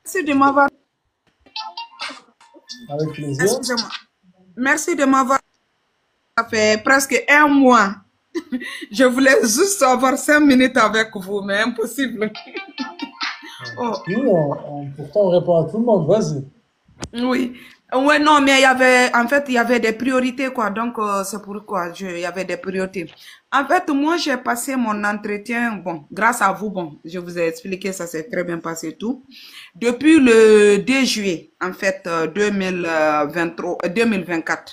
Merci de m'avoir. Avec plaisir. Excusez-moi. Merci de m'avoir. Ça fait presque un mois. Je voulais juste avoir 5 minutes avec vous, mais impossible. Oh. Oui, pourtant on répond à tout le monde, vas-y. Oui. Ouais, non, mais en fait, il y avait des priorités, quoi. Donc, c'est pourquoi il y avait des priorités. En fait, moi, j'ai passé mon entretien, bon, grâce à vous, bon, je vous ai expliqué, ça s'est très bien passé tout. Depuis le 2 juillet, en fait, 2024.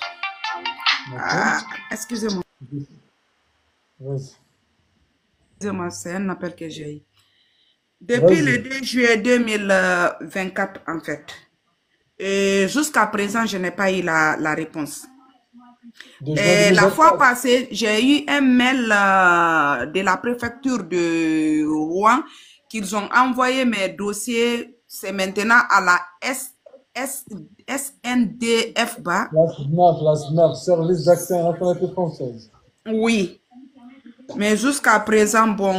Excusez-moi. Vas-y. Excusez-moi, c'est un appel que j'ai eu. Depuis le 2 juillet 2024, en fait. Et jusqu'à présent, je n'ai pas eu la réponse. Et la fois passée, j'ai eu un mail de la préfecture de Rouen qu'ils ont envoyé mes dossiers. C'est maintenant à la SNDF-BA. La SNAF, Service d'accès à la nationalité française. Oui. Mais jusqu'à présent, bon,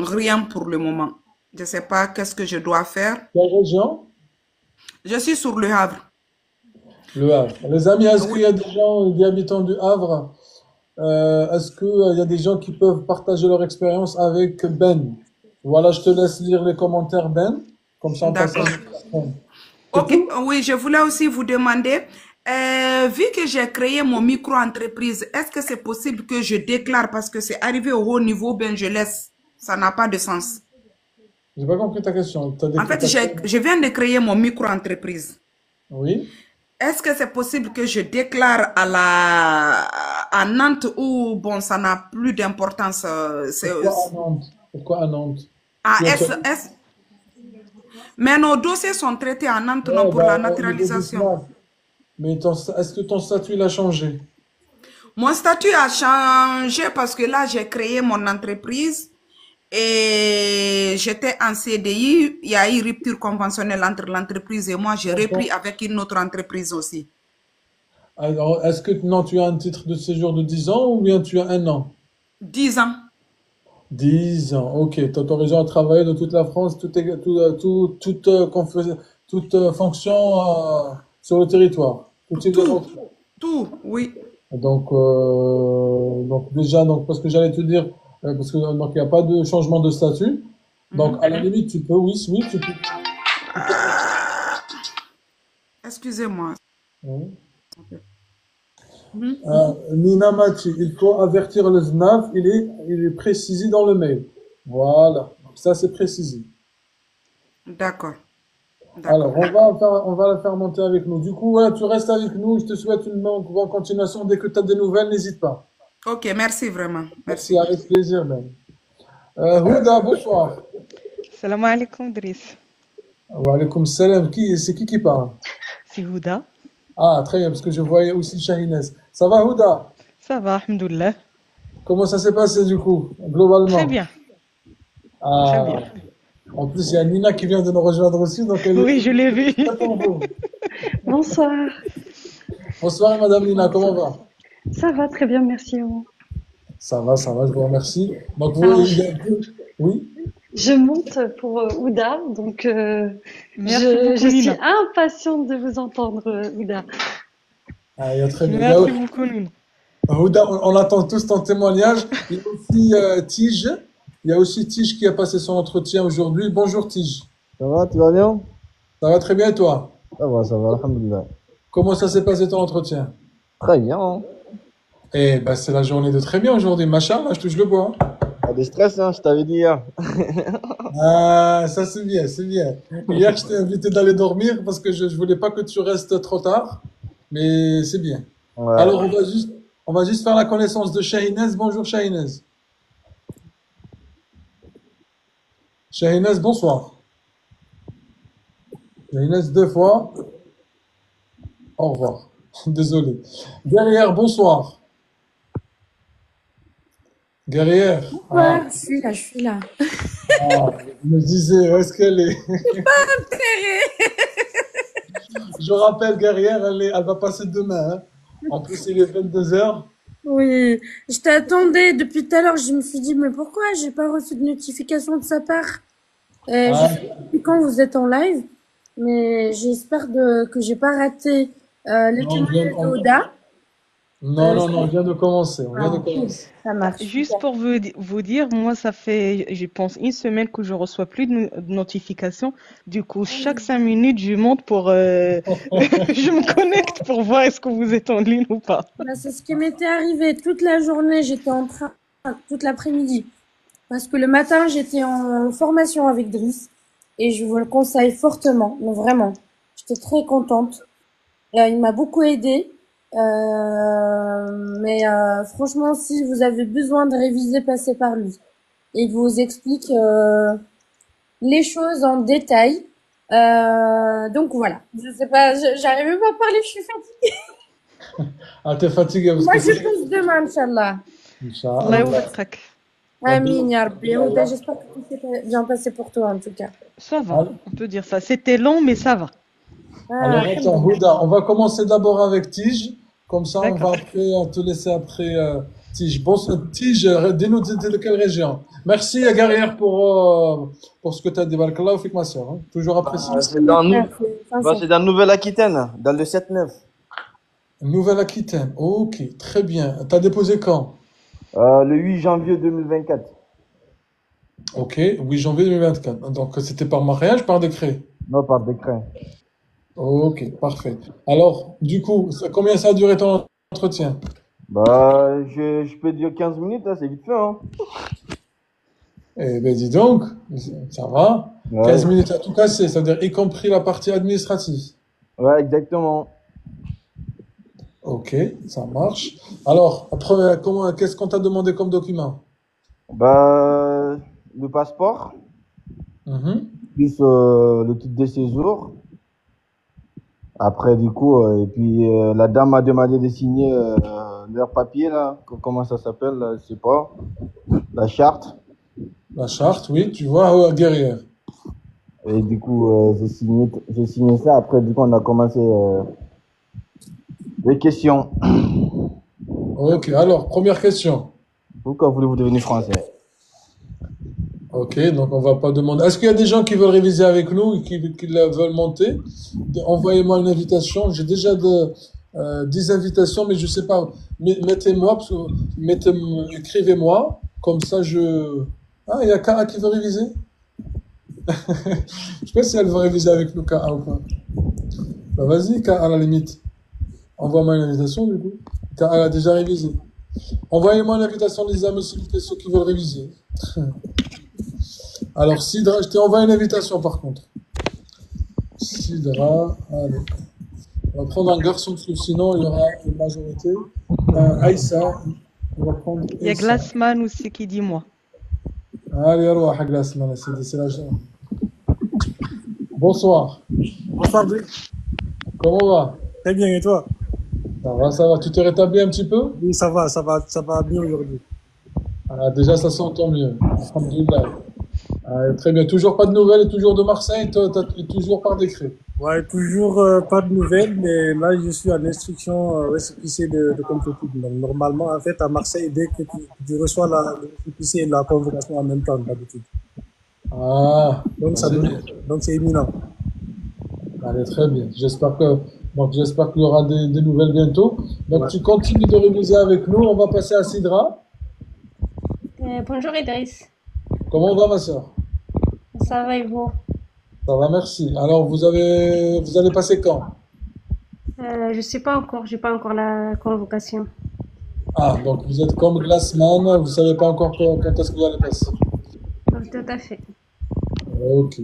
rien pour le moment. Je ne sais pas qu'est-ce que je dois faire. Quelle région? Je suis sur Le Havre. Le Havre. Les amis, est-ce qu'il y a des gens, des habitants du Havre? Est-ce qu'il y a des gens qui peuvent partager leur expérience avec Ben? Voilà, je te laisse lire les commentaires, Ben. Comme ça, on passe à la question. Ok, oui, je voulais aussi vous demander, vu que j'ai créé mon micro-entreprise, est-ce que c'est possible que je déclare parce que c'est arrivé au haut niveau, ben je laisse. Ça n'a pas de sens. J'ai pas compris ta question. En fait, je viens de créer mon micro-entreprise. Oui. Est-ce que c'est possible que je déclare à Nantes ou, bon, ça n'a plus d'importance? Pourquoi à Nantes? Pourquoi à Nantes? Mais nos dossiers sont traités à Nantes, non, pour la naturalisation. Mais est-ce que ton statut l'a changé? Mon statut a changé parce que là, j'ai créé mon entreprise et j'étais en CDI. Il y a eu rupture conventionnelle entre l'entreprise et moi. J'ai repris avec une autre entreprise aussi. Alors, est-ce que non, tu as un titre de séjour de 10 ans ou bien tu as 1 an? 10 ans. 10 ans, ok. Tu as autorisé à travailler de toute la France, toute fonction sur le territoire. Tout, oui. Donc déjà, parce que j'allais te dire, parce que donc il n'y a pas de changement de statut. Donc à la limite, tu peux, oui, tu peux. Excusez-moi. Nina Mati, il faut avertir le SNAF, il est précisé dans le mail. Voilà, donc ça c'est précisé. D'accord. Alors, on va la faire monter avec nous. Du coup, ouais, tu restes avec nous. Je te souhaite une bonne continuation. Dès que tu as des nouvelles, n'hésite pas. Ok, merci vraiment. Merci, avec plaisir, Ben. Houda, bonsoir. Salam alaikum, Driss. Wa alaikum salam. C'est qui parle? C'est Houda. Ah, très bien, parce que je voyais aussi Shahinez. Ça va, Houda? Ça va, alhamdoulilah. Comment ça s'est passé, du coup, globalement? Très bien. Ah, très bien. En plus, il y a Nina qui vient de nous rejoindre aussi. Donc oui, je l'ai vu. Bonsoir. Bonsoir, Madame Nina, comment va? Ça va très bien, merci. Ça va, je vous remercie. Donc, oui? Je monte pour Houda, donc je suis impatiente de vous entendre, Houda. Ah, il y a très bien. Merci beaucoup, Nina. Houda, on attend tous ton témoignage. Il y a aussi Tige. Il y a aussi Tige qui a passé son entretien aujourd'hui. Bonjour Tige. Ça va, tu vas bien? Ça va très bien et toi? Ça va, alhamdoulilah. Comment ça s'est passé ton entretien? Très bien. Hein. Eh ben, c'est la journée de très bien aujourd'hui. Machallah, je touche le bois. Pas de stress, hein, je t'avais dit hier. Ah, ça c'est bien, c'est bien. Hier, je t'ai invité d'aller dormir parce que je voulais pas que tu restes trop tard. Mais c'est bien. Ouais. Alors, on va juste faire la connaissance de Shahinez. Bonjour Shahinez. Shahinez, bonsoir. Shahinez 2 fois. Au revoir. Désolé. Guerrière, bonsoir. Guerrière. Bonsoir, je suis là. Ah, je me disais, où est-ce qu'elle est? Pas intérêt. Je rappelle, Guerrière, elle va passer demain. Hein. En plus, il est 22h. Oui, je t'attendais depuis tout à l'heure. Je me suis dit, mais pourquoi j'ai pas reçu de notification de sa part? Je Ah, sais pas depuis quand vous êtes en live, mais j'espère que j'ai pas raté le non, témoignage de Oda. non, on vient de commencer. On vient de Cool. commencer. Ça marche. Juste pour vous dire, moi, ça fait, je pense, une semaine que je reçois plus de notifications. Du coup, chaque 5 minutes, je monte pour, je me connecte pour voir est-ce que vous êtes en ligne ou pas. Bah, c'est ce qui m'était arrivé toute la journée. J'étais en train, toute l'après-midi. Parce que le matin, j'étais en formation avec Driss. Et je vous le conseille fortement. Mais vraiment. J'étais très contente. Il m'a beaucoup aidé. Mais franchement, si vous avez besoin de réviser, passez par lui. Il vous explique les choses en détail. Donc voilà. Je sais pas, j'arrive même pas à parler, je suis fatiguée. Ah, t'es fatigué parce Moi, que je pose demain, Inch'Allah. Allah Inch'Allah. يوفقك. Amin, ya Rabbi. Ouda, j'espère que tout s'est bien passé pour toi, en tout cas. Ça va, on peut dire ça. C'était long, mais ça va. Alors, attends, Houda, on va commencer d'abord avec Tige. Comme ça, on va D'accord. après te laisser après Tige. Bon, Tige, dis-nous de quelle région. Merci, guerrière, pour ce que tu as dit. Barakallahu fik, ma soeur. Toujours apprécié. C'est dans, c'est dans Nouvelle-Aquitaine, dans le 7-9. Nouvelle-Aquitaine. Ok, très bien. T'as déposé quand? Le 8 janvier 2024. Ok, 8 janvier 2024. Donc, c'était par mariage, par décret? Non, par décret. Ok, parfait. Alors, du coup, combien ça a duré ton entretien? Bah, je peux dire 15 minutes, hein, c'est vite fait, hein. Eh ben, dis donc, ça va. Ouais. 15 minutes à tout casser, c'est-à-dire y compris la partie administrative. Ouais, exactement. Ok, ça marche. Alors, après, qu'est-ce qu'on t'a demandé comme document? Bah, le passeport, Mhm. plus le titre de séjour. Après, du coup, et puis la dame m'a demandé de signer leur papier, là. Comment ça s'appelle, là, je sais pas. La charte. La charte, oui, tu vois, guerrière. Et du coup, j'ai signé ça. Après, du coup, on a commencé les questions. Ok, alors, première question. Pourquoi voulez-vous devenir français? Ok, donc on va pas demander. Est-ce qu'il y a des gens qui veulent réviser avec nous et qui veulent monter? Envoyez-moi une invitation. J'ai déjà 10 invitations, mais je sais pas. Mettez-moi, écrivez-moi. Comme ça, Ah, il y a Kara qui veut réviser? Je sais pas si elle veut réviser avec nous, Kara, ou pas. Bah, vas-y, Kara, à la limite. Envoie-moi une invitation, du coup. Kara, elle a déjà révisé. Envoyez-moi une invitation, les amis, ceux qui veulent réviser. Alors, Sidra, je t'ai envoyé une invitation par contre. Sidra, allez. On va prendre un garçon parce que sinon il y aura une majorité. Aïssa, on va prendre Il y a Aïssa. Glassman aussi qui dit moi. Allez, alors, Glassman, c'est la jeune. Bonsoir. Bonsoir, Brice. Comment va? Très bien, et toi? Ça va. Tu t'es rétabli un petit peu? Oui, ça va bien aujourd'hui. Ah, déjà, ça s'entend mieux. Alhamdoulilah. Très bien. Toujours pas de nouvelles et toujours de Marseille, et toujours par décret. Ouais, toujours pas de nouvelles, mais là, je suis en instruction récépissé de complétude. Donc, normalement, en fait, à Marseille, dès que tu reçois le récépissé et la convocation en même temps, d'habitude. Ah, Donc, donc c'est imminent. allez, très bien. J'espère qu'il y aura des nouvelles bientôt. Donc, Ouais. tu continues de réviser avec nous. On va passer à Sidra. Bonjour Idriss, Comment va, ma soeur? ça va et vous? Ça va, merci. Alors, vous allez passer quand? Je sais pas encore, j'ai pas encore la convocation. Ah, donc vous êtes comme Glassman, vous savez pas encore quand est-ce que vous allez passer. Tout à fait. Ok.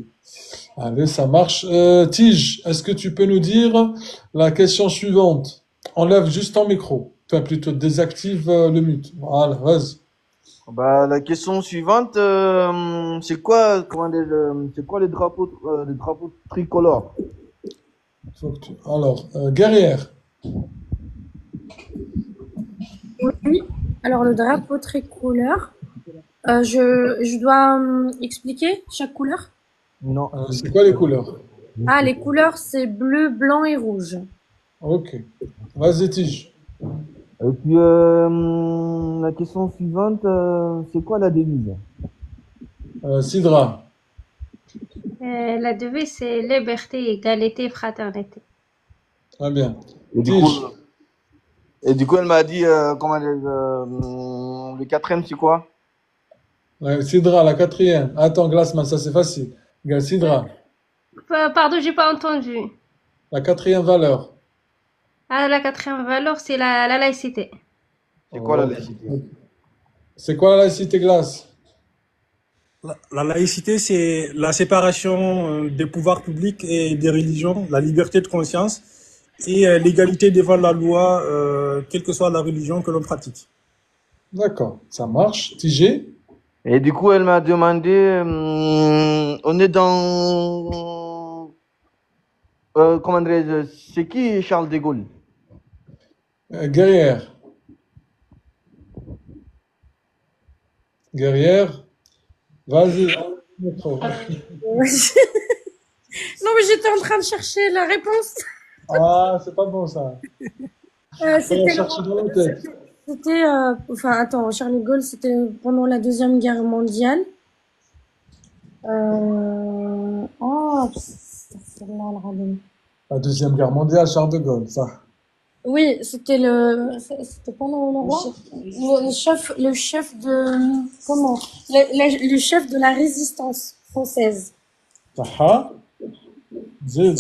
Allez, ça marche. Tige, est-ce que tu peux nous dire la question suivante? Enlève juste ton micro. Enfin, plutôt désactive le mute. Voilà, vas-y. Bah, la question suivante, c'est quoi, c'est quoi les drapeaux tricolores? Alors, guerrière. Oui. Alors, le drapeau tricolore. Je dois expliquer chaque couleur? Non. C'est quoi les couleurs? Ah, les couleurs, c'est bleu, blanc et rouge. Ok. Vas-y, Tige. Et puis, la question suivante, c'est quoi la devise? Sidra. La devise, c'est liberté, égalité, fraternité. Très bien. Et du Tige. coup, elle m'a dit, comment dire, le quatrième, c'est quoi? Sidra, la quatrième. Attends, Glassman, ça c'est facile. Sidra, Pardon, j'ai pas entendu. la quatrième valeur. Ah, la quatrième valeur, c'est la laïcité. C'est quoi la Ok. laïcité? C'est quoi la laïcité, Glace? La laïcité, c'est la séparation des pouvoirs publics et des religions, la liberté de conscience et l'égalité devant la loi, quelle que soit la religion que l'on pratique. D'accord, ça marche. Tigé? Et du coup, elle m'a demandé, on est dans, comment dirais-je, c'est qui Charles de Gaulle? Guerrière. Guerrière. Vas-y. Non, mais j'étais en train de chercher la réponse. Ah, c'est pas bon ça. Faut la C'était chercher dans la tête. C'était, enfin, attends, Charles de Gaulle, c'était pendant la Deuxième Guerre mondiale. Oh, astaghfirullah al-azim. La Deuxième Guerre mondiale, Charles de Gaulle, ça. Oui, c'était pendant le roi. Le chef de, comment? Le chef de la résistance française. Taha. Zid.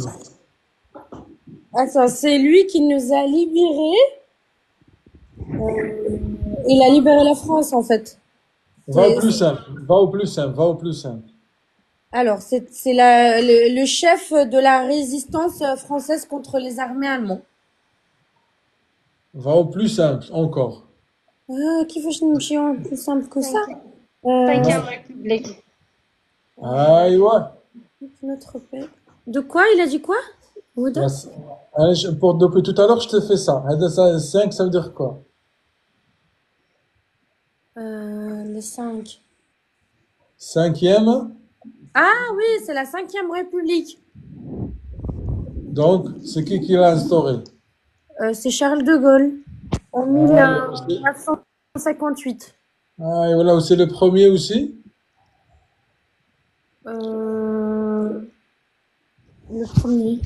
Attends, c'est lui qui nous a libérés. Il a libéré la France, en fait. Va au plus simple. Va au plus simple. Va au plus simple. Alors, c'est le chef de la résistance française contre les armées allemandes. Va au plus simple, encore. Qui veut que je me plus simple que ça? Cinquième République. Aïe, ouais. Notre paix. De quoi? Il a dit quoi? Ouda? Depuis tout à l'heure, je te fais ça. 5, ça veut dire quoi? Le 5. Cinquième. Ah oui, c'est la 5e République. Donc, c'est qui l'a instauré? C'est Charles de Gaulle. En 1958. Ah, et voilà, c'est le premier aussi? Le premier.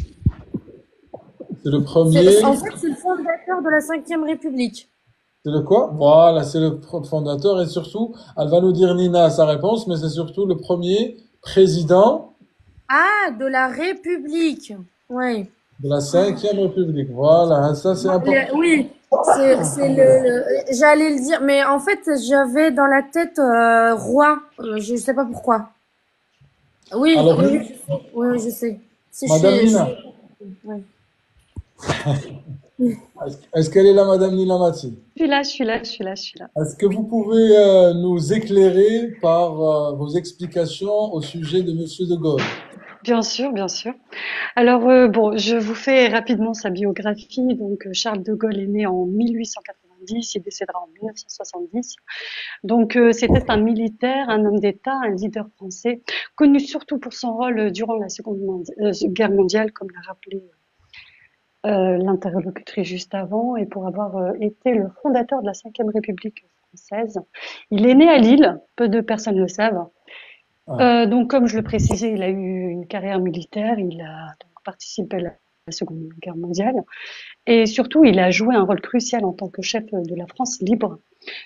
C'est le premier. En fait, c'est le fondateur de la 5e République. C'est le quoi? Voilà, c'est le fondateur et surtout, elle va nous dire Nina sa réponse, mais c'est surtout le premier président Ah, de la République. Oui. de la 5e République. Voilà, ça c'est important. Oui, j'allais le dire, mais en fait, j'avais dans la tête roi. Je sais pas pourquoi. Oui, Alors, oui, je sais. C'est Madame Nina, ouais. est-ce qu'elle est là, Madame Nina Mati? Je suis là. Est-ce que vous pouvez nous éclairer par vos explications au sujet de Monsieur de Gaulle? Bien sûr. Alors, bon, je vous fais rapidement sa biographie. Donc, Charles de Gaulle est né en 1890, il décédera en 1970. Donc, c'était un militaire, un homme d'État, un leader français, connu surtout pour son rôle durant la Seconde Guerre mondiale, comme l'a rappelé l'interlocutrice juste avant, et pour avoir été le fondateur de la 5e République française. Il est né à Lille, peu de personnes le savent. Donc, comme je le précisais, il a eu une carrière militaire, il a donc participé à la Seconde Guerre mondiale, et surtout, il a joué un rôle crucial en tant que chef de la France libre,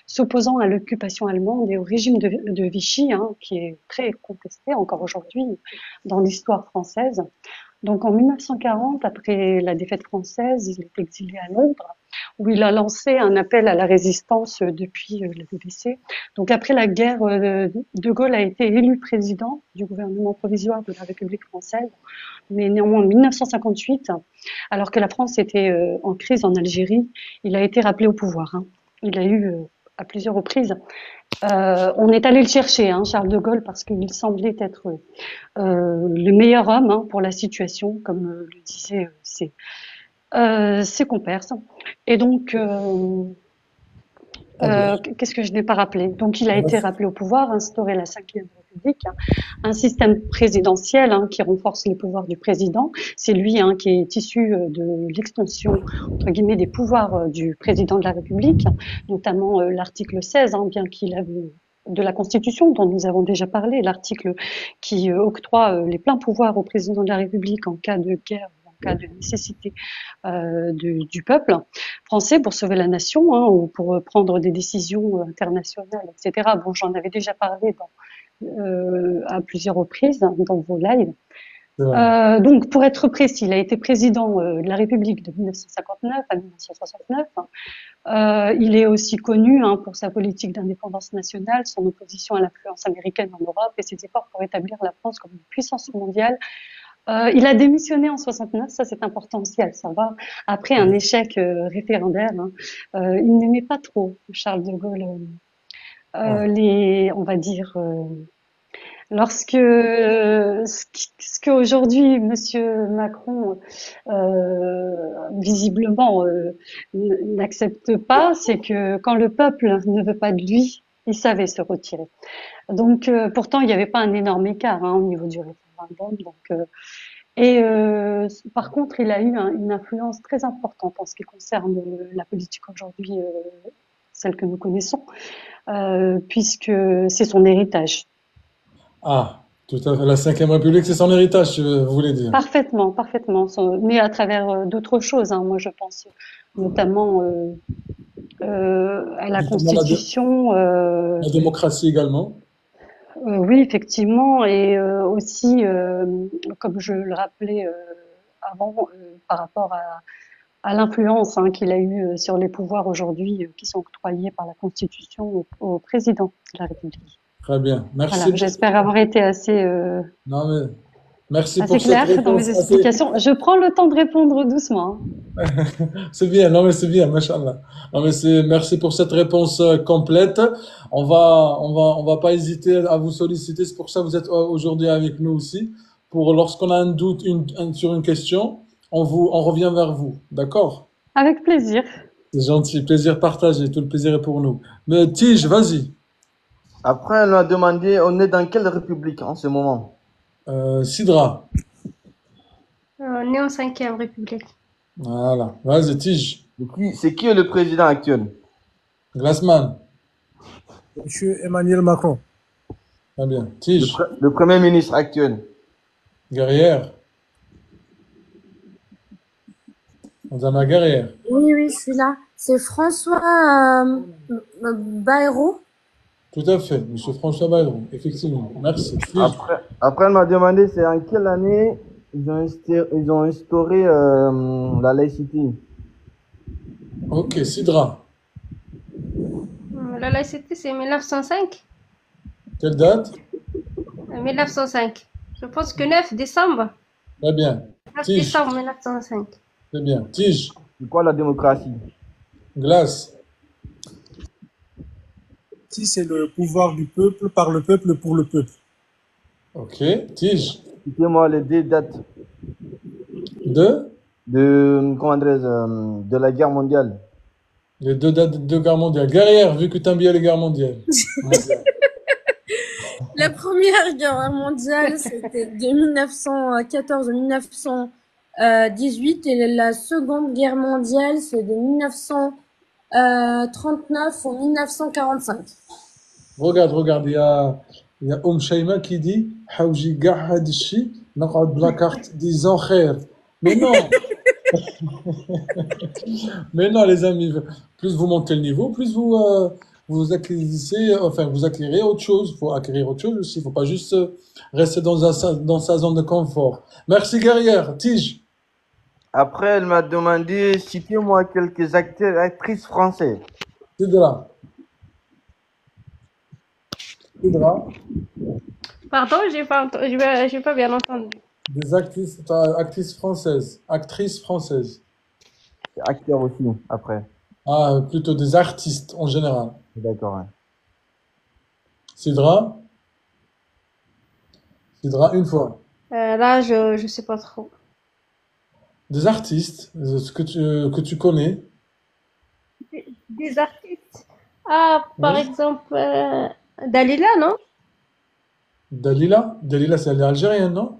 s'opposant à l'occupation allemande et au régime de Vichy, qui est très contesté encore aujourd'hui dans l'histoire française. Donc en 1940, après la défaite française, il est exilé à Londres, où il a lancé un appel à la résistance depuis la DVC. Donc après la guerre, De Gaulle a été élu président du gouvernement provisoire de la République française, mais néanmoins en 1958, alors que la France était en crise en Algérie, il a été rappelé au pouvoir. Il a eu à plusieurs reprises. On est allé le chercher, Charles de Gaulle, parce qu'il semblait être le meilleur homme pour la situation, comme le disaient ses compères. Et donc, qu'est-ce que je n'ai pas rappelé? Donc, il a été rappelé au pouvoir, instauré la 5e République, un système présidentiel qui renforce les pouvoirs du président. C'est lui qui est issu de l'extension, entre guillemets, des pouvoirs du président de la République, notamment l'article 16, bien qu'il avait de la Constitution dont nous avons déjà parlé, l'article qui octroie les pleins pouvoirs au président de la République en cas de guerre, en cas de nécessité du peuple français pour sauver la nation, hein, ou pour prendre des décisions internationales, etc. Bon, j'en avais déjà parlé à plusieurs reprises dans vos lives. Donc, pour être précis, il a été président de la République de 1959 à 1969. Il est aussi connu pour sa politique d'indépendance nationale, son opposition à l'influence américaine en Europe et ses efforts pour établir la France comme une puissance mondiale. Il a démissionné en 69, ça c'est important aussi à le savoir, après un échec référendaire. Il n'aimait pas trop, Charles de Gaulle, on va dire... Lorsque ce qu'aujourd'hui Monsieur Macron visiblement n'accepte pas, c'est que quand le peuple ne veut pas de lui, il savait se retirer. Donc pourtant il n'y avait pas un énorme écart au niveau du référendum. Par contre il a eu une influence très importante en ce qui concerne la politique aujourd'hui, celle que nous connaissons, puisque c'est son héritage. Ah, tout à fait. La Cinquième République, c'est son héritage, vous voulez dire. Parfaitement, mais à travers d'autres choses. Moi, je pense notamment à la Constitution. La démocratie également. Oui, effectivement, et aussi, comme je le rappelais avant, par rapport à l'influence qu'il a eue sur les pouvoirs aujourd'hui qui sont octroyés par la Constitution au président de la République. Très bien, merci. Voilà, j'espère avoir été assez, non, mais merci assez pour cette clair réponse. dans mes explications. Je prends le temps de répondre doucement. C'est bien, non mais c'est bien, machallah. Non mais merci pour cette réponse complète. On va pas hésiter à vous solliciter. C'est pour ça que vous êtes aujourd'hui avec nous aussi. Pour lorsqu'on a un doute sur une question, on revient vers vous, d'accord? Avec plaisir. C'est gentil, plaisir partagé, tout le plaisir est pour nous. Mais Tige, vas-y. Après, elle m'a demandé, on est dans quelle république en ce moment? Sidra. On est en 5e République. Voilà, vas-y, Tige. C'est qui est le président actuel? Glassman. Monsieur Emmanuel Macron. Très bien. Tige. Le premier ministre actuel. Guerrière. Madame la Guerrière. Oui, je suis là. C'est François Bayrou. Tout à fait, monsieur François Bayrou, effectivement. Merci. Après, elle m'a demandé c'est en quelle année ils ont instauré la laïcité. Ok, Sidra. La laïcité, c'est 1905. Quelle date? 1905. Je pense que 9 décembre. Très bien. 9 Tige. décembre 1905. Très bien. Tige. C'est quoi la démocratie? Glace. Si c'est le pouvoir du peuple, par le peuple, pour le peuple. Ok. Tige. Citez-moi les deux dates De la guerre mondiale. Les deux dates de deux guerres mondiales. Guerrière, vu que tu aimes bien les guerres mondiales. La première guerre mondiale, c'était de 1914 à 1918 et la seconde guerre mondiale, c'est de 1939 au 1945. Regarde, il y a Shaima qui dit Hawji Gahad Shi, naqad la carte disant khair. Mais non! Mais non, les amis, plus vous montez le niveau, plus vous acquérez autre chose. Il faut acquérir autre chose aussi. Il ne faut pas juste rester dans sa zone de confort. Merci, guerrière. Tige. Après, elle m'a demandé, citez-moi quelques acteurs et actrices français. Sidra. Pardon, j'ai pas bien entendu. Des actrices françaises. Actrices françaises. Acteurs aussi, après. Ah, plutôt des artistes en général. D'accord. Ouais. Sidra, une fois. Là, je sais pas trop. Des artistes que tu connais. Des artistes. Ah, par exemple, Dalila, non? Dalila, c'est l'algérienne, non?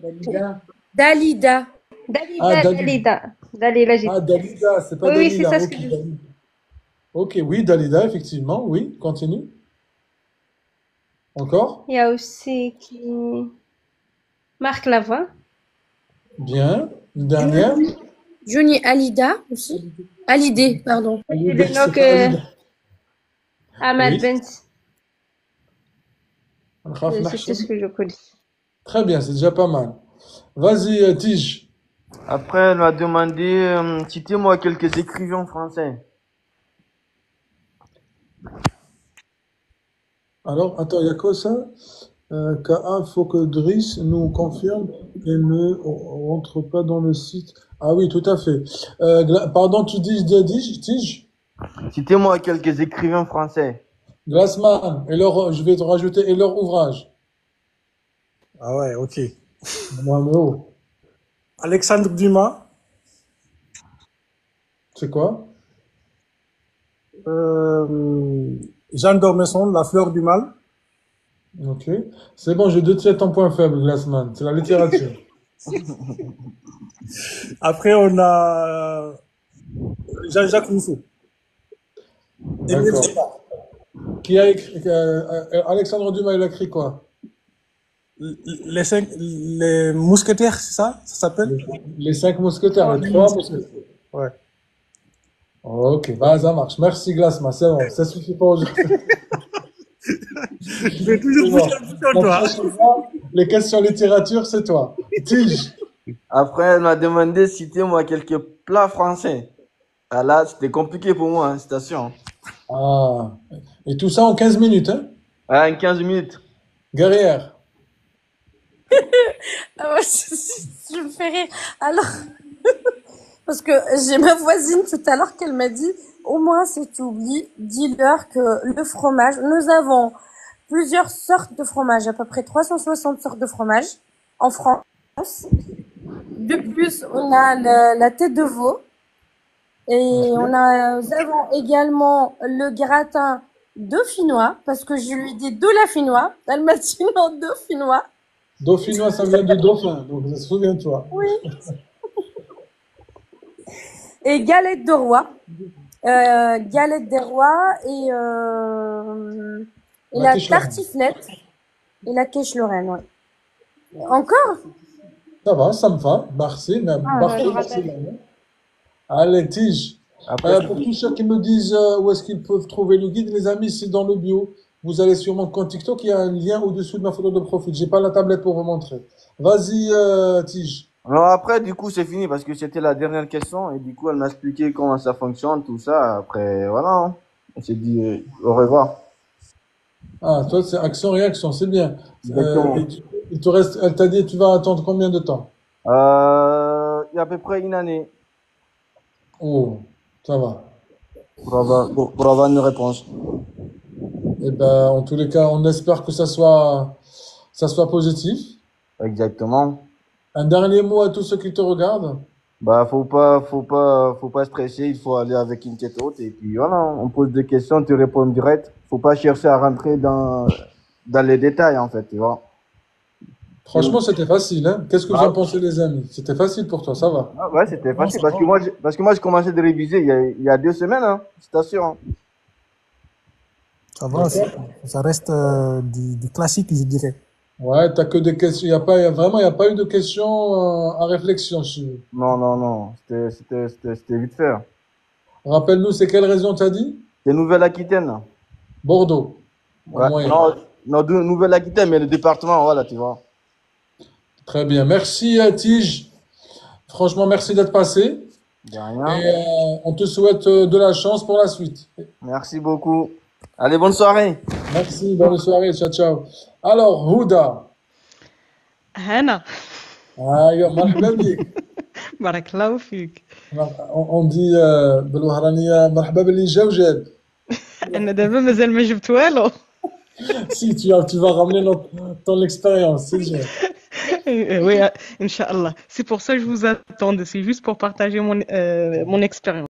Dalida. Dalila, j'ai dit. Ah, Dalida, c'est pas Oui, Dalila. c'est ça ce Ok, que je dis. Ok, oui, Dalida, effectivement, oui, continue. Encore? Il y a aussi qui... Marc Lavoie. Bien. Une dernière? Johnny Hallyday aussi. Hallyday, pardon. Et Allez, le c'est donc pas Alida. Ahmad Oui. Bent. نخاف C'est tout نحشم. ce que je connais. Très bien, c'est déjà pas mal. Vas-y, Tige. Après, elle m'a demandé, citez-moi quelques écrivains français. Alors, attends, il y a quoi ça? K1, faut que Driss nous confirme et ne rentre pas dans le site. Ah oui, tout à fait. Pardon, tu dis Tige? Citez-moi quelques écrivains français. Glassman, je vais te rajouter et leur ouvrage. Ah ouais, ok. Moi, mais oh, Alexandre Dumas, c'est quoi? Jean d'Ormesson, La fleur du mal. Ok. C'est bon, j'ai 2 ton point faible, Glassman. C'est la littérature. Après, on a Jean-Jacques Rousseau. Émile D'accord. Zola. Qui a écrit, Alexandre Dumas, il a écrit quoi? Les mousquetaires, c'est ça? Ça s'appelle? Les 5 mousquetaires, les 3 mousquetaires. Ouais. Ok, bah, ça marche. Merci, Glassman. C'est bon, ça suffit pas aujourd'hui. Je vais toujours C'est vous bon. dire sur La toi. prochaine fois, les questions littérature, c'est toi. Tige. Après, elle m'a demandé, citez-moi quelques plats français. Ah là, c'était compliqué pour moi, hein, citation. Ah. Et tout ça en 15 minutes, hein? Ah, en 15 minutes. Guerrière. Ah ouais, je me fais rire. Alors, parce que j'ai ma voisine tout à l'heure qu'elle m'a dit, au moins si tu oublies, dis-leur que le fromage, nous avons plusieurs sortes de fromage, à peu près 360 sortes de fromage en France. De plus, on a la tête de veau et nous avons également le gratin dauphinois, parce que je lui dis de la finnois. Elle m'a dit non, dauphinois. Dauphinois, ça vient de dauphin, donc souviens-toi. Oui. Et galette de roi. Galette des rois et La la quiche Lorraine. tartiflette et la quiche Lorraine, ouais. Encore? Ça va, ça me va. Merci, mais Ah, parfait, je me merci. rappelle. Allez, Tige. Après, Pour tous ceux qui me disent où est-ce qu'ils peuvent trouver le guide, les amis, c'est dans le bio. Vous allez sur mon compte TikTok, il y a un lien au-dessous de ma photo de profil. J'ai pas la tablette pour vous montrer. Vas-y, Tige. alors après, du coup, c'est fini parce que c'était la dernière question et du coup, elle m'a expliqué comment ça fonctionne, tout ça. Après, voilà, hein. On s'est dit au revoir. Ah, toi, c'est action-réaction, c'est bien. Exactement. Il te reste, elle t'a dit, tu vas attendre combien de temps? Il y a à peu près une année Oh, ça va. pour avoir une réponse. Eh ben, en tous les cas, on espère que ça soit positif. Exactement. Un dernier mot à tous ceux qui te regardent. Bah, faut pas stresser, il faut aller avec une tête haute et puis voilà, on pose des questions, tu réponds direct. Faut pas chercher à rentrer dans les détails en fait, tu vois. Franchement, c'était facile, hein? Qu'est-ce que vous Ah, en pensez, les amis? C'était facile pour toi, ça va. ah ouais, c'était Non, facile ça parce va. que moi j'ai commencé de réviser il y a 2 semaines, hein, je t'assure, hein. Ça va, D'accord? ça reste du classique, je dirais. Ouais, t'as que des questions. Il y a pas eu de questions à réflexion sur. Non, c'était vite fait. Rappelle-nous, c'est quelle région t'as dit? C'est Nouvelle-Aquitaine, là. Bordeaux, en Ouais, moyenne. non, de Nouvelle-Aquitaine, mais le département, voilà, tu vois. Très bien. Merci, Tige. Franchement, merci d'être passé. De rien. Et on te souhaite de la chance pour la suite. Merci beaucoup. Allez, bonne soirée. Merci, bonne soirée, ciao, ciao. Alors, Houda. هنا أيوة مرحبا بك. بارك الله فيك. On dit بالوهرانية مرحبا باللي جا وجاب. أنا دابا مازال ما جبت والو. Si tu vas ramener ton expérience, c'est sûr. Oui, Inch'Allah. C'est pour ça que je vous attends. C'est juste pour partager mon expérience.